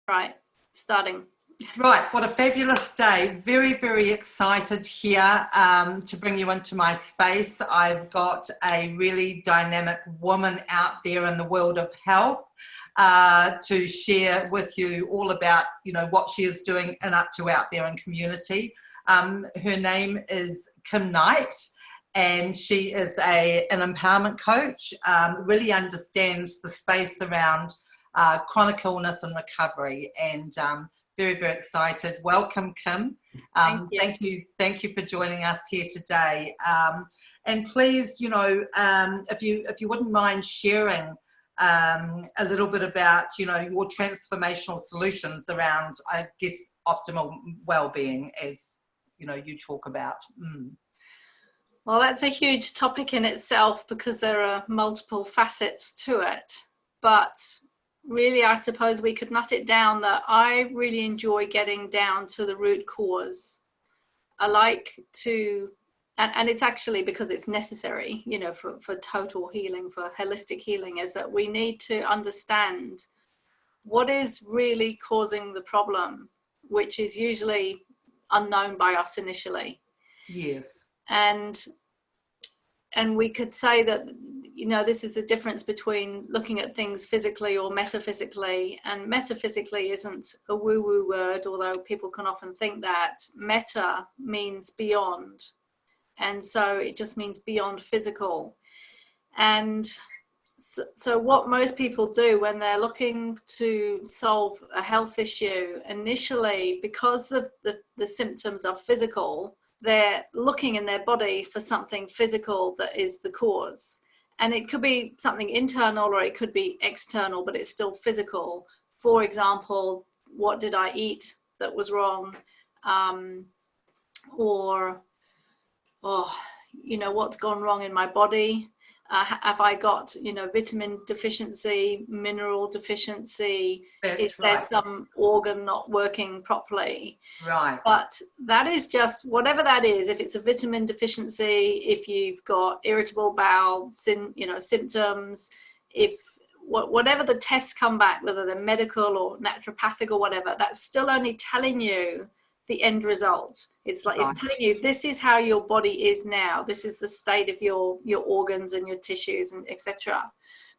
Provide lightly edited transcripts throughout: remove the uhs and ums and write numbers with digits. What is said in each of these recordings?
Right, starting. Right, what a fabulous day. Very, very excited here to bring you into my space. I've got a really dynamic woman out there in the world of health to share with you all about, what she is doing and up to out there in community. Her name is Kim Knight, and she is an empowerment coach, really understands the space around chronic illness and recovery, and very, very excited. Welcome, Kim. Thank you for joining us here today. And please, if you wouldn't mind sharing a little bit about, your transformational solutions around, I guess, optimal well-being, as you talk about. Well, that's a huge topic in itself because there are multiple facets to it. But really, I suppose we could nut it down that I really enjoy getting down to the root cause. I like to, and it's actually because it's necessary, for total healing, for holistic healing, is that we need to understand what is really causing the problem, which is usually unknown by us initially. Yes. And we could say that, this is the difference between looking at things physically or metaphysically. And metaphysically isn't a woo-woo word, although people can often think that. Meta means beyond. And so it just means beyond physical. And so what most people do when they're looking to solve a health issue, initially, because the symptoms are physical, they're looking in their body for something physical that is the cause. And it could be something internal or it could be external, but it's still physical. For example, what did I eat that was wrong? What's gone wrong in my body? Have I got, vitamin deficiency, mineral deficiency? Is there some organ not working properly? Right. But that is just, whatever that is, if it's a vitamin deficiency, if you've got irritable bowel, symptoms, whatever the tests come back, whether they're medical or naturopathic or whatever, that's still only telling you the end result. It's like, it's telling you, this is how your body is now. This is the state of your organs and your tissues and etc.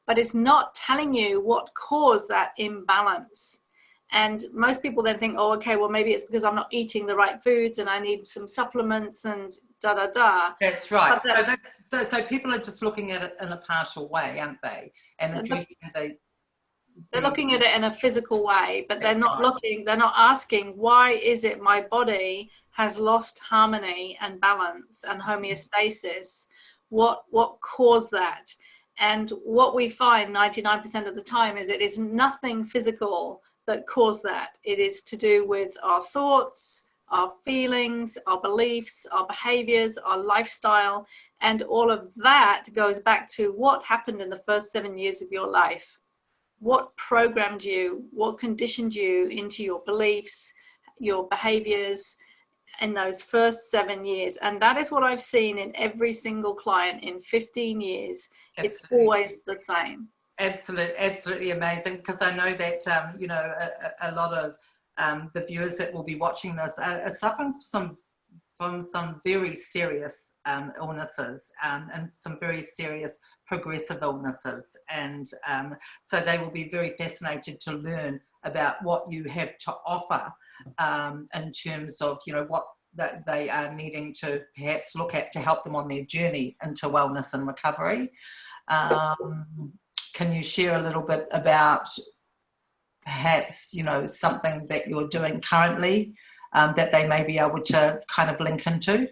But it's not telling you what caused that imbalance. And most people then think, oh, okay, well, maybe it's because I'm not eating the right foods and I need some supplements and da-da-da. That's right. So people are just looking at it in a partial way, aren't they? And they're looking at it in a physical way, but they're not asking, why is it my body has lost harmony and balance and homeostasis? What caused that? And what we find 99% of the time is it is nothing physical that caused that. It is to do with our thoughts, our feelings, our beliefs, our behaviors, our lifestyle, and all of that goes back to what happened in the first 7 years of your life. What programmed you, what conditioned you into your beliefs, your behaviors in those first 7 years. And that is what I've seen in every single client in 15 years. Absolutely. It's always the same. Absolutely amazing, because I know that, a lot of the viewers that will be watching this are suffering from some very serious illnesses and some very serious progressive illnesses, and so they will be very fascinated to learn about what you have to offer in terms of what that they are needing to perhaps look at to help them on their journey into wellness and recovery. Can you share a little bit about perhaps something that you're doing currently that they may be able to kind of link into?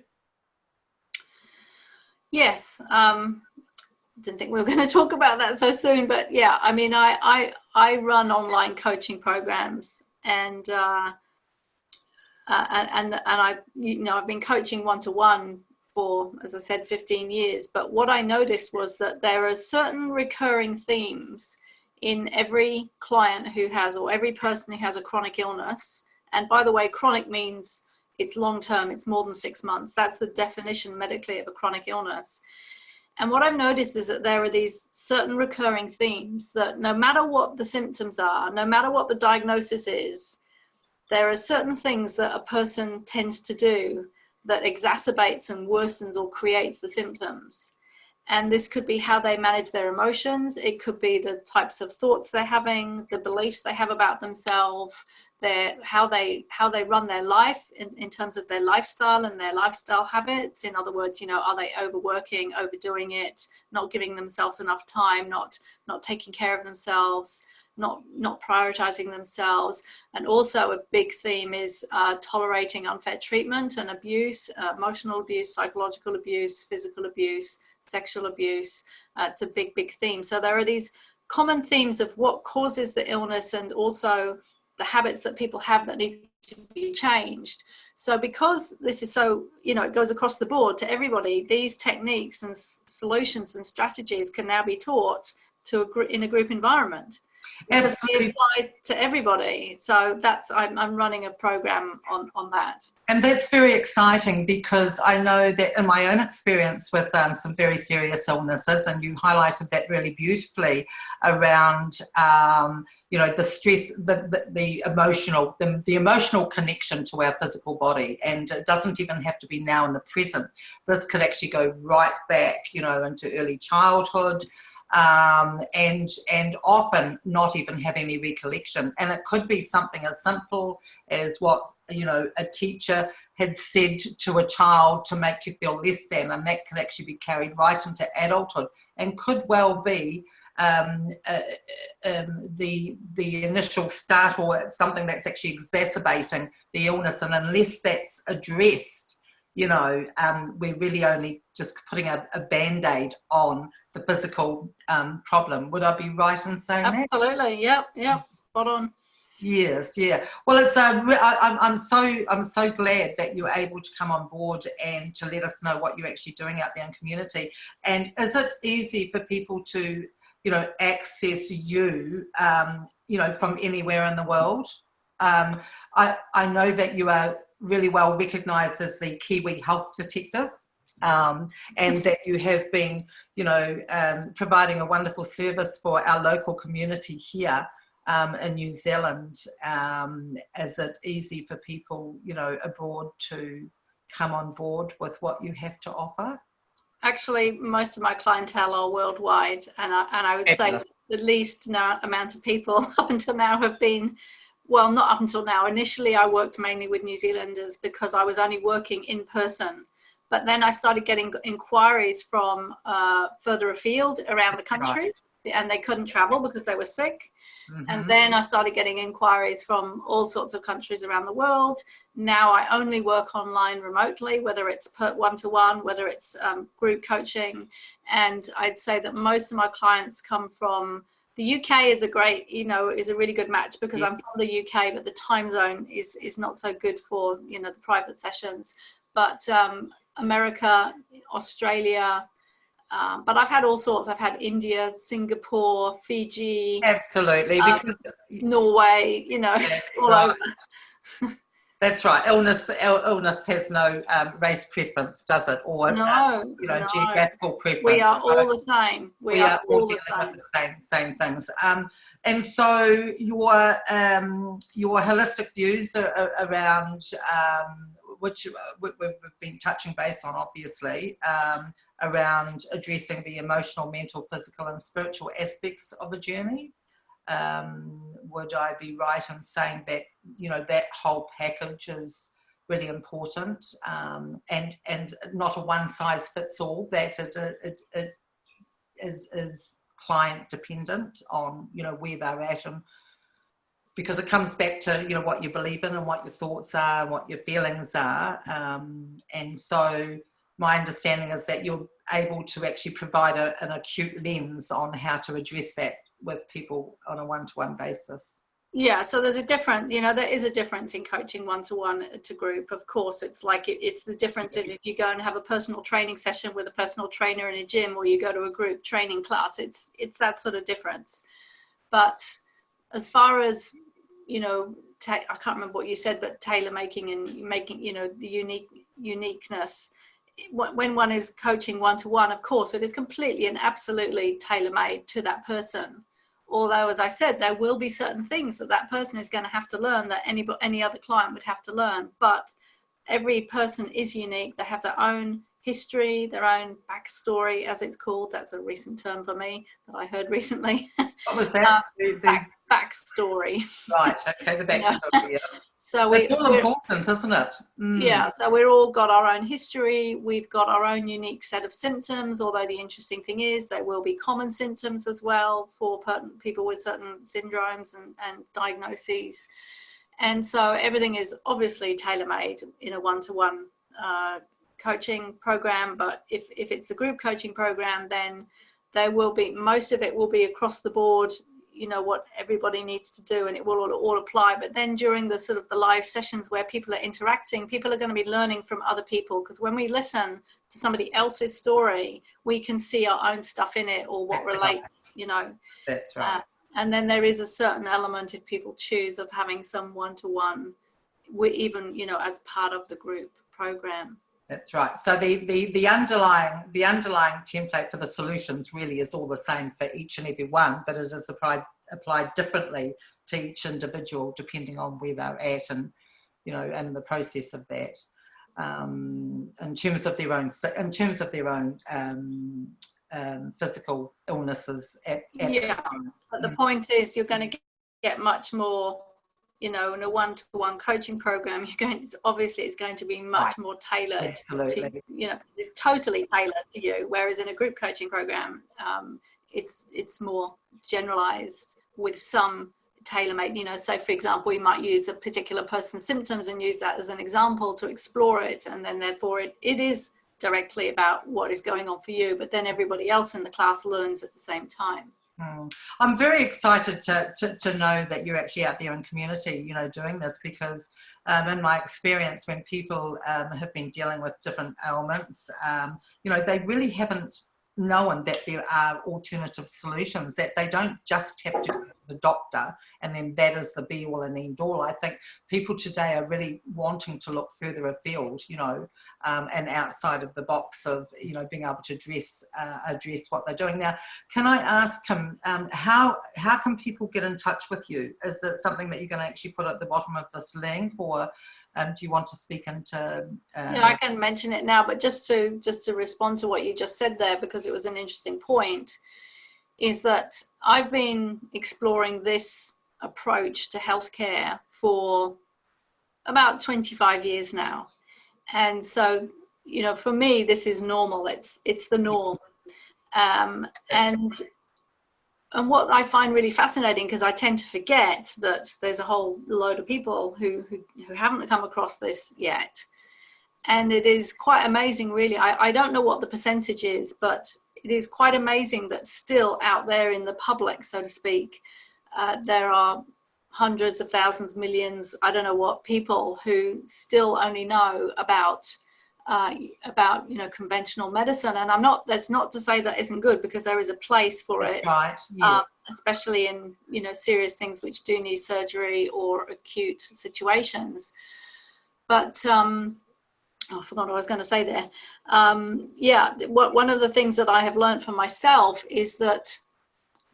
Yes. Didn't think we were going to talk about that so soon, but yeah, I mean, I run online coaching programs, and I've been coaching one-to-one for, as I said, 15 years. But what I noticed was that there are certain recurring themes in every client who has, or every person who has a chronic illness. And by the way, chronic means it's long-term, it's more than 6 months. That's the definition medically of a chronic illness. And what I've noticed is that there are these certain recurring themes that no matter what the symptoms are, no matter what the diagnosis is, there are certain things that a person tends to do that exacerbates and worsens or creates the symptoms. And this could be how they manage their emotions. It could be the types of thoughts they're having, the beliefs they have about themselves, how they run their life in terms of their lifestyle and their lifestyle habits. In other words, are they overworking, overdoing it, not giving themselves enough time, not taking care of themselves, not prioritizing themselves. And also a big theme is tolerating unfair treatment and abuse, emotional abuse, psychological abuse, physical abuse, sexual abuse. It's a big theme. So there are these common themes of what causes the illness and also the habits that people have that need to be changed. So because this is so, it goes across the board to everybody, these techniques and solutions and strategies can now be taught in a group environment. Because they apply to everybody. So I'm running a program on that. And that's very exciting, because I know that in my own experience with some very serious illnesses, and you highlighted that really beautifully around, the stress, the emotional connection to our physical body. And it doesn't even have to be now in the present. This could actually go right back, into early childhood. And often not even have any recollection. And it could be something as simple as what, a teacher had said to a child to make you feel less than, and that could actually be carried right into adulthood and could well be the initial start, or something that's actually exacerbating the illness. And unless that's addressed, we're really only just putting a Band-Aid on the physical problem. Would I be right in saying that? Absolutely. Yep. Spot on. Yes, yeah. Well, it's I'm so glad that you're able to come on board and to let us know what you're actually doing out there in community. And is it easy for people to, access you, from anywhere in the world? I know that you are really well recognised as the Kiwi health detective. And that you have been, providing a wonderful service for our local community here in New Zealand. Is it easy for people, abroad to come on board with what you have to offer? Actually, most of my clientele are worldwide, and I would say the least amount of people up until now have been, well, not up until now. Initially, I worked mainly with New Zealanders because I was only working in person. But then I started getting inquiries from further afield around the country, and they couldn't travel because they were sick. Mm-hmm. And then I started getting inquiries from all sorts of countries around the world. Now I only work online remotely, whether it's one-to-one, whether it's group coaching. And I'd say that most of my clients come from the UK. Is a great, is a really good match because I'm from the UK, but the time zone is not so good for, the private sessions. But America, Australia, but I've had all sorts. I've had India, Singapore, Fiji. Absolutely, because Norway, all over. That's right. Illness has no race preference, does it? Or no, geographical preference. We are all the same. We are all dealing with the same things. And so your holistic views around which we've been touching base on, obviously, around addressing the emotional, mental, physical, and spiritual aspects of a journey. Would I be right in saying that, that whole package is really important, and not a one-size-fits-all, that it is client dependent on, where they're at, and because it comes back to, what you believe in and what your thoughts are and what your feelings are. And so my understanding is that you're able to actually provide an acute lens on how to address that with people on a one-to-one basis. Yeah, so there's a difference, there is a difference in coaching one-to-one to group. Of course, it's like it's the difference if you go and have a personal training session with a personal trainer in a gym, or you go to a group training class. It's that sort of difference. But as far as, I can't remember what you said, but tailor making and making, the uniqueness when one is coaching one-to-one, of course, it is completely and absolutely tailor-made to that person. Although, as I said, there will be certain things that that person is going to have to learn that any other client would have to learn. But every person is unique. They have their own history, their own backstory, as it's called. That's a recent term for me that I heard recently. What was that? Backstory. Right. Okay. The backstory. Yeah. So it's all important, isn't it? Yeah. So we're all got our own history. We've got our own unique set of symptoms. Although the interesting thing is there will be common symptoms as well for people with certain syndromes and diagnoses. And so everything is obviously tailor-made in a one-to-one coaching program. But if it's a group coaching program, then there will be, most of it will be across the board, you know, what everybody needs to do, and it will all apply. But then during the sort of the live sessions where people are interacting, people are going to be learning from other people, because when we listen to somebody else's story, we can see our own stuff in it, or what relates, you know. That's right. And then there is a certain element, if people choose, of having some one-to-one, even, you know, as part of the group program. That's right. So the underlying template for the solutions really is all the same for each and every one, but it is applied differently to each individual depending on where they're at, and, you know, and the process of that, in terms of their own physical illnesses. Yeah, but the point is, you're going to get much more. You know, in a one-to-one coaching program, it's going to be much more tailored to, you know, it's totally tailored to you. Whereas in a group coaching program, it's more generalized with some tailor-made, you know. So for example, we might use a particular person's symptoms and use that as an example to explore it. And then therefore it is directly about what is going on for you, but then everybody else in the class learns at the same time. I'm very excited to know that you're actually out there in community, you know, doing this, because in my experience, when people have been dealing with different ailments, you know, they really haven't known that there are alternative solutions, that they don't just have to go to the doctor and then that is the be all and end all. I think people today are really wanting to look further afield, you know, and outside of the box of, you know, being able to address what they're doing. Now, can I ask him, how can people get in touch with you? Is it something that you're going to actually put at the bottom of this link, or do you want to speak into? Yeah, I can mention it now, but just to respond to what you just said there, because it was an interesting point, is that I've been exploring this approach to healthcare for about 25 years now, and so, you know, for me, this is normal. It's the norm, And what I find really fascinating, because I tend to forget that there's a whole load of people who haven't come across this yet. And it is quite amazing, really. I don't know what the percentage is, but it is quite amazing that still out there in the public, so to speak, there are hundreds of thousands, millions, I don't know what, people who still only know about you know, conventional medicine. And that's not to say that isn't good, because there is a place for it, right? Yes. Especially in, you know, serious things which do need surgery or acute situations. But I forgot what I was going to say there. Yeah, one of the things that I have learned for myself is that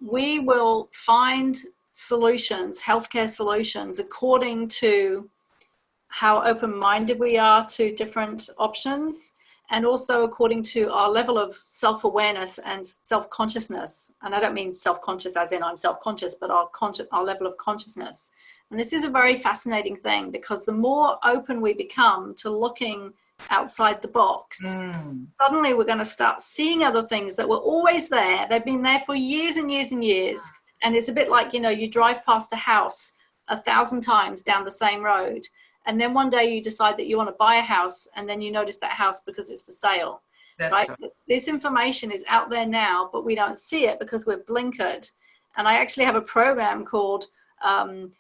we will find solutions, healthcare solutions, according to how open-minded we are to different options, and also according to our level of self-awareness and self-consciousness. And I don't mean self-conscious as in I'm self-conscious, but our level of consciousness. And this is a very fascinating thing, because the more open we become to looking outside the box, suddenly we're going to start seeing other things that were always there. They've been there for years and years and years. And it's a bit like, you know, you drive past a house 1,000 times down the same road, and then one day you decide that you want to buy a house, and then you notice that house because it's for sale. That's right? Right. This information is out there now, but we don't see it because we're blinkered. And I actually have a program called 5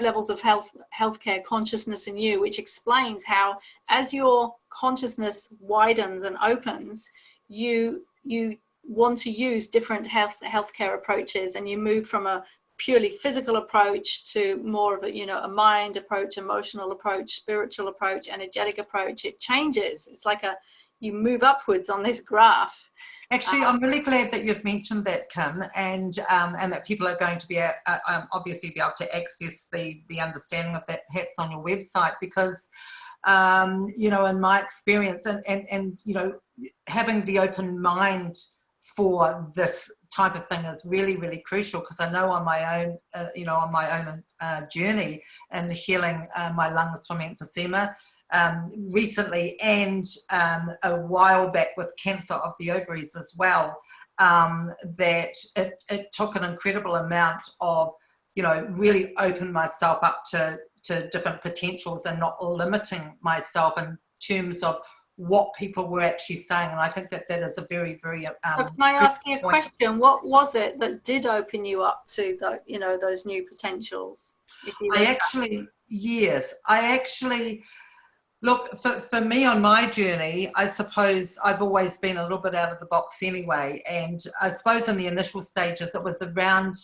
Levels of Healthcare Consciousness in You, which explains how, as your consciousness widens and opens, you want to use different healthcare approaches, and you move from a purely physical approach to more of a, you know, a mind approach, emotional approach, spiritual approach, energetic approach, it changes. It's like you move upwards on this graph. Actually, I'm really glad that you've mentioned that, Kim, and that people are going to be obviously be able to access the understanding of that perhaps on your website, because you know, in my experience, and you know, having the open mind for this type of thing is really, really crucial, because I know on my own, you know, on my own journey and healing my lungs from emphysema recently, and a while back with cancer of the ovaries as well, that it took an incredible amount of, you know, really open myself up to different potentials and not limiting myself in terms of what people were actually saying. And I think that is a very, very so can I ask you a question? What was it that did open you up to the, you know, those new potentials? Yes, I actually look, for me on my journey, I suppose I've always been a little bit out of the box anyway, and I suppose in the initial stages it was around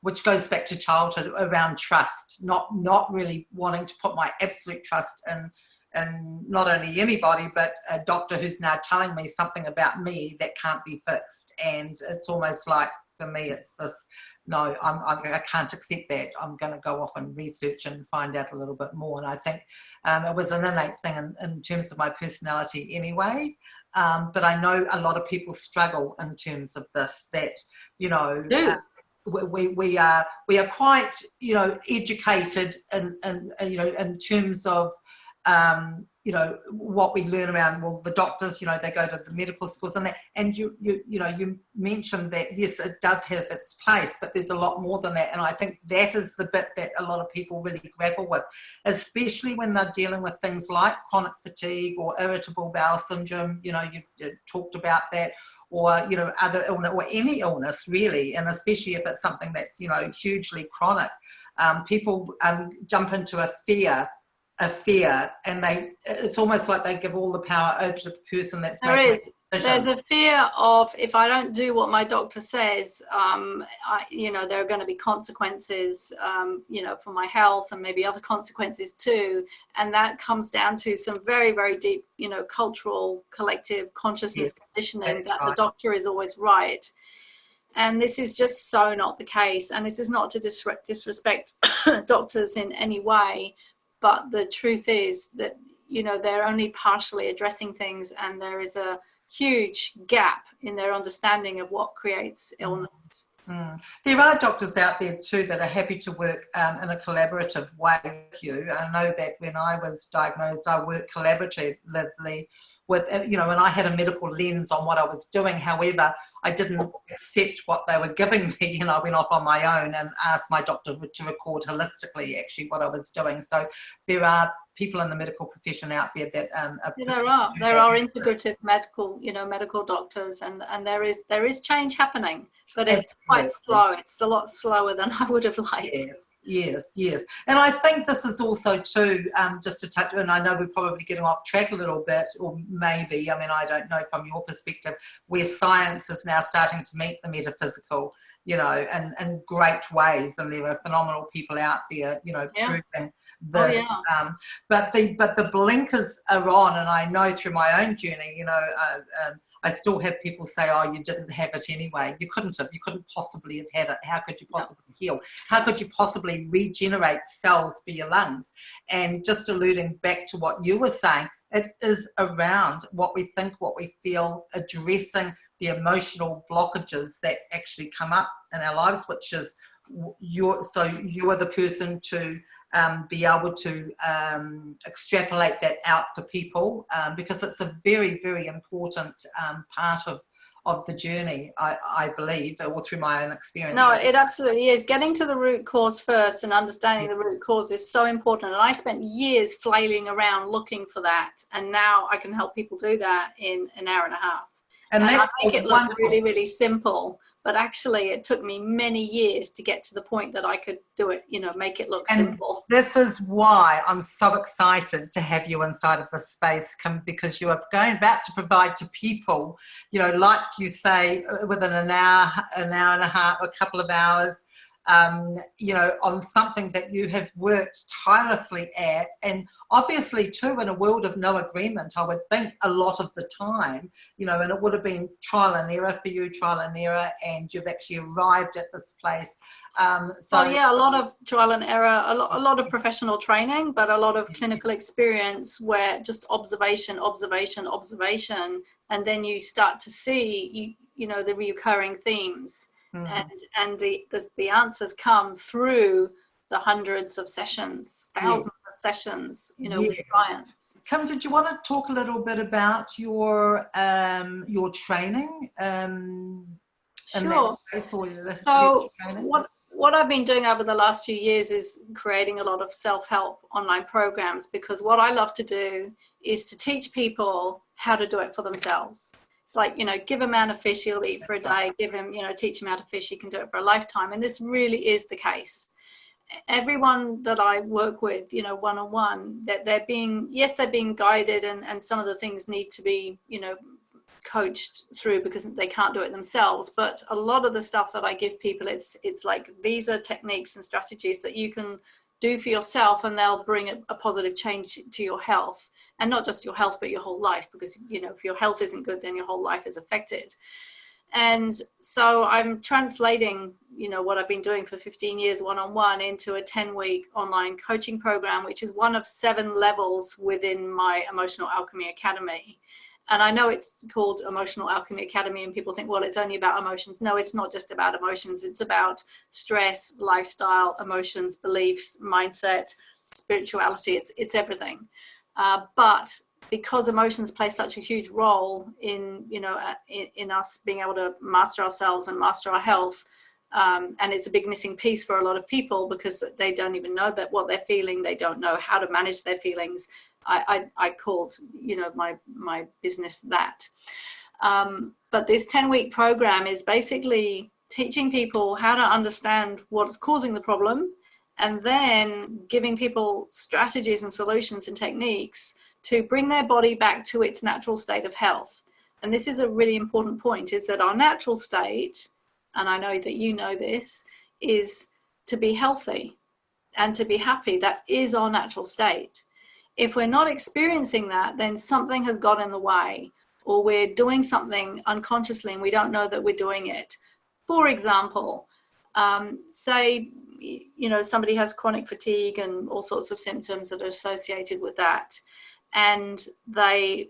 which goes back to childhood, around trust, not really wanting to put my absolute trust in not only anybody, but a doctor who's now telling me something about me that can't be fixed. And it's almost like, for me, it's this, no, I can't accept that. I'm going to go off and research and find out a little bit more. And I think it was an innate thing in terms of my personality anyway. But I know a lot of people struggle in terms of this, that, you know, we are quite, you know, educated and you know, in terms of you know, what we learn around, well, the doctors, you know, they go to the medical schools and that, and you know, you mentioned that, yes, it does have its place, but there's a lot more than that. And I think that is the bit that a lot of people really grapple with, especially when they're dealing with things like chronic fatigue or irritable bowel syndrome. You know, you've talked about that, or, you know, other illness, or any illness really, and especially if it's something that's, you know, hugely chronic. People jump into a fear, and it's almost like they give all the power over to the person that's making the decision. There's a fear of, if I don't do what my doctor says, you know, there are going to be consequences, you know, for my health, and maybe other consequences too. And that comes down to some very, very deep, you know, cultural, collective consciousness conditioning, that the doctor is always right. And this is just so not the case. And this is not to disrespect doctors in any way, but the truth is that, you know, they're only partially addressing things, and there is a huge gap in their understanding of what creates illness. There are doctors out there too that are happy to work in a collaborative way with you. I know that when I was diagnosed, I worked collaboratively with, you know, and I had a medical lens on what I was doing. However, I didn't accept what they were giving me, and I went off on my own and asked my doctor to record holistically actually what I was doing. So there are people in the medical profession out there that there are integrative medical doctors, and there is change happening, but it's quite slow. It's a lot slower than I would have liked. Yes. And I think this is also too, just to touch, and I know we're probably getting off track a little bit, or maybe, I mean, I don't know from your perspective, where science is now starting to meet the metaphysical, you know, in great ways, and there are phenomenal people out there, you know, proving this. But the blinkers are on, and I know through my own journey, you know, I still have people say, oh, you didn't have it anyway. You couldn't possibly have had it. How could you possibly heal? How could you possibly regenerate cells for your lungs? And just alluding back to what you were saying, it is around what we think, what we feel, addressing the emotional blockages that actually come up in our lives, which is you are the person to be able to extrapolate that out to people, because it's a very, very important part of the journey, I believe, or through my own experience. No, it absolutely is. Getting to the root cause first and understanding the root cause is so important. And I spent years flailing around looking for that. And now I can help people do that in an hour and a half. And I make it look really, really simple. But actually, it took me many years to get to the point that I could do it, you know, make it look simple. This is why I'm so excited to have you inside of this space, because you are about to provide to people, you know, like you say, within an hour and a half, a couple of hours, you know, on something that you have worked tirelessly at. And obviously too, in a world of no agreement, I would think a lot of the time, you know, and it would have been trial and error for you, trial and error, and you've actually arrived at this place. So yeah, a lot of trial and error, a lot of professional training, but a lot of clinical experience where just observation, and then you start to see, you know, the recurring themes. And the answers come through the hundreds of sessions, thousands of sessions, you know, with clients. Kim, did you want to talk a little bit about your training? Sure. So what I've been doing over the last few years is creating a lot of self-help online programs, because what I love to do is to teach people how to do it for themselves. It's like, you know, give a man a fish, he'll eat for a day. Give him, you know, teach him how to fish, he can do it for a lifetime. And this really is the case. Everyone that I work with, you know, one-on-one, that they're being guided, and some of the things need to be, you know, coached through because they can't do it themselves. But a lot of the stuff that I give people, it's like, these are techniques and strategies that you can do for yourself, and they'll bring a positive change to your health. And not just your health, but your whole life, because, you know, if your health isn't good, then your whole life is affected. And so I'm translating, you know, what I've been doing for 15 years one-on-one into a 10-week online coaching program, which is one of 7 levels within my Emotional Alchemy Academy. And I know it's called Emotional Alchemy Academy, and people think, well, it's only about emotions. No, it's not just about emotions. It's about stress, lifestyle, emotions, beliefs, mindset, spirituality. It's everything. But because emotions play such a huge role in, you know, in us being able to master ourselves and master our health, and it's a big missing piece for a lot of people, because they don't even know that what they're feeling. They don't know how to manage their feelings. I called, you know, my business that. But this 10-week program is basically teaching people how to understand what's causing the problem, and then giving people strategies and solutions and techniques to bring their body back to its natural state of health. And this is a really important point, is that our natural state, and I know that you know this, is to be healthy and to be happy. That is our natural state. If we're not experiencing that, then something has got in the way, or we're doing something unconsciously and we don't know that we're doing it. For example, say, you know, somebody has chronic fatigue and all sorts of symptoms that are associated with that, and they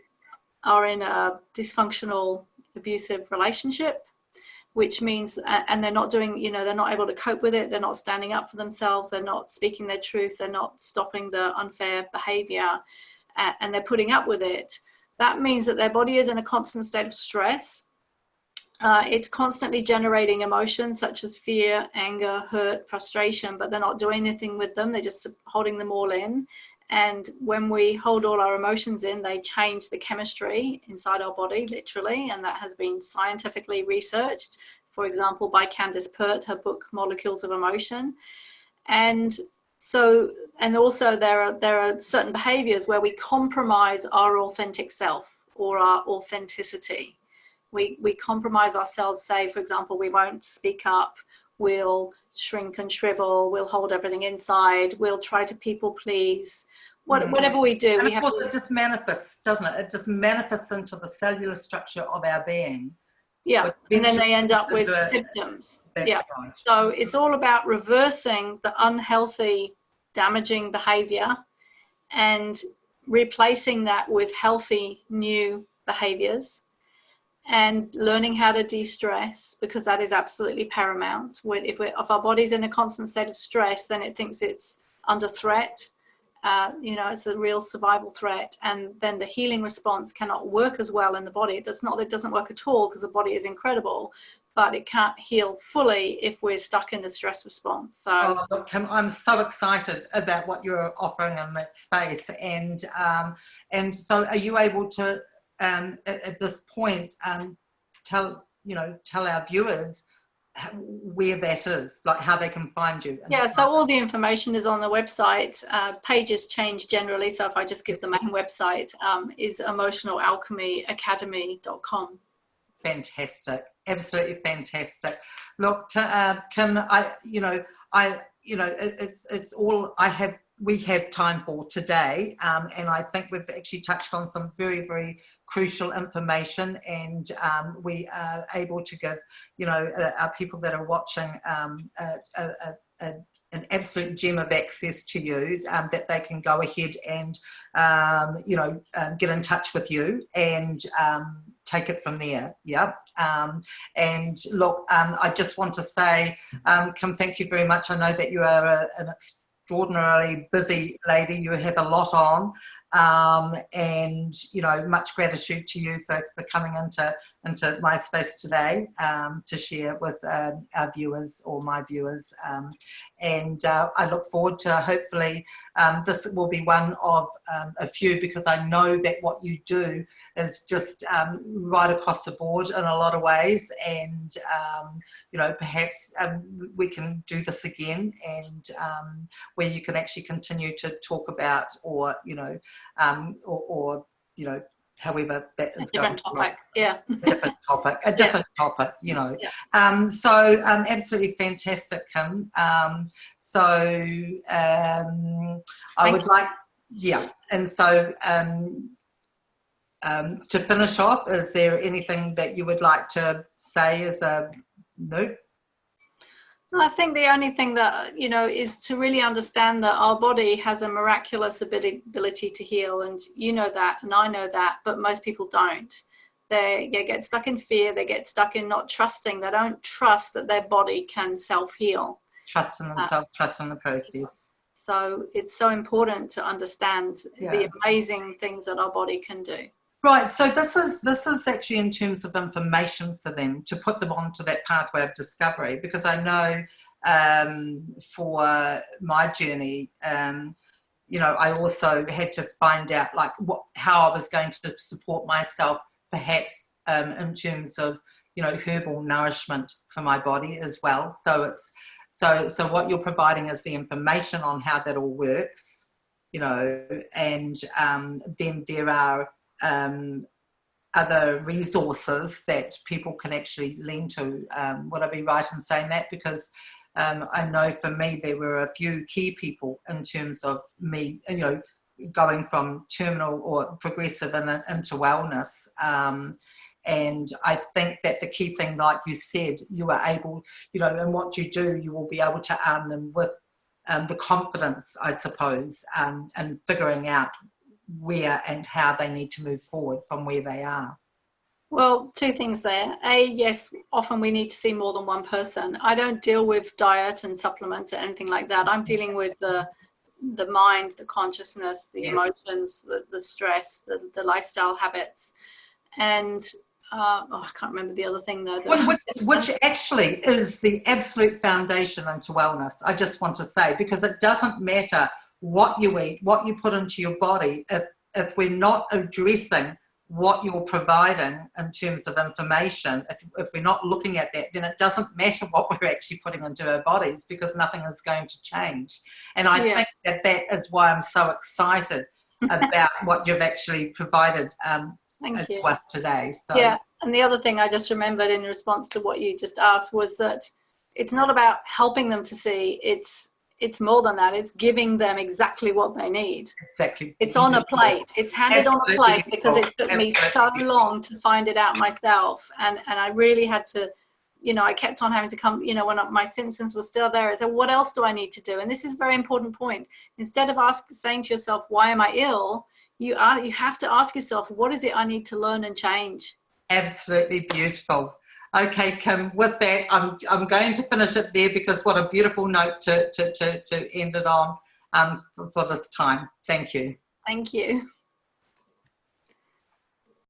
are in a dysfunctional, abusive relationship, which means, and they're not doing, you know, they're not able to cope with it. They're not standing up for themselves. They're not speaking their truth. They're not stopping the unfair behavior, and they're putting up with it. That means that their body is in a constant state of stress. It's constantly generating emotions such as fear, anger, hurt, frustration, but they're not doing anything with them. They're just holding them all in. And when we hold all our emotions in, they change the chemistry inside our body, literally. And that has been scientifically researched, for example, by Candace Pert, her book, Molecules of Emotion. And so, and also there are certain behaviors where we compromise our authentic self or our authenticity. We compromise ourselves, say, for example, we won't speak up, we'll shrink and shrivel, we'll hold everything inside, we'll try to people please. Whatever we do, and of course it just manifests, doesn't it? It just manifests into the cellular structure of our being. Yeah, and then they end up with symptoms. Yeah, right. So it's all about reversing the unhealthy, damaging behavior and replacing that with healthy, new behaviors, and learning how to de-stress, because that is absolutely paramount. If our body's in a constant state of stress, then it thinks it's under threat. You know, it's a real survival threat, and then the healing response cannot work as well in the body. It doesn't work at all, because the body is incredible, but it can't heal fully if we're stuck in the stress response. So, look, Kim, I'm so excited about what you're offering in that space, and so are you able to, at this point, tell our viewers where that is, like how they can find you? Yeah, so all the information is on the website. Pages change generally, so if I just give the main website, is emotionalalchemyacademy.com. Fantastic. absolutely fantastic. Look, Kim, it's all we have time for today, and I think we've actually touched on some very, very crucial information, and we are able to give, our people that are watching an absolute gem of access to you, that they can go ahead and get in touch with you and take it from there. And look, I just want to say, Kim, thank you very much. I know that you are an extraordinarily busy lady. You have a lot on, and much gratitude to you for coming into my space today, to share with our viewers, or my viewers, and I look forward to, hopefully this will be one of a few, because I know that what you do is just right across the board in a lot of ways, and perhaps we can do this again, and where you can actually continue to talk about, or however that is different topic. A different topic, So absolutely fantastic, Kim. I would like, and so to finish off, is there anything that you would like to say as a note? I think the only thing that, is to really understand that our body has a miraculous ability to heal. And you know that, and I know that, but most people don't. They get stuck in fear. They get stuck in not trusting. They don't trust that their body can self-heal. Trust in themselves, trust in the process. So it's so important to understand the amazing things that our body can do. Right, so this is actually in terms of information for them, to put them onto that pathway of discovery, because I know for my journey, I also had to find out how I was going to support myself, perhaps in terms of herbal nourishment for my body as well. So so what you're providing is the information on how that all works, and then there are other resources that people can actually lean to. Would I be right in saying that? Because I know for me there were a few key people in terms of me, going from terminal or progressive into wellness. And I think that the key thing, like you said, you are able, in what you do, you will be able to arm them with the confidence, I suppose, and figuring out where and how they need to move forward from where they are. Well, two things there. Yes, often we need to see more than one person. I don't deal with diet and supplements or anything like that. I'm dealing with the mind, the consciousness, the emotions, the stress, the lifestyle habits. And I can't remember the other thing though. Which actually is the absolute foundation into wellness, I just want to say, because it doesn't matter what you eat, what you put into your body, if we're not addressing what you're providing in terms of information, if we're not looking at that, then it doesn't matter what we're actually putting into our bodies, because nothing is going to change. And I think that is why I'm so excited about what you've actually provided to us today. So. Yeah, and the other thing I just remembered in response to what you just asked was that it's not about helping them to see, it's more than that. It's giving them exactly what they need. Exactly. It's on a plate. It's handed on a plate, because it took me so long to find it out myself. And I really had to, I kept on having to come, when my symptoms were still there, I said, what else do I need to do? And this is a very important point. Instead of saying to yourself, why am I ill? You have to ask yourself, what is it I need to learn and change? Absolutely beautiful. Okay, Kim, with that, I'm going to finish it there, because what a beautiful note to end it on for this time. Thank you. Thank you.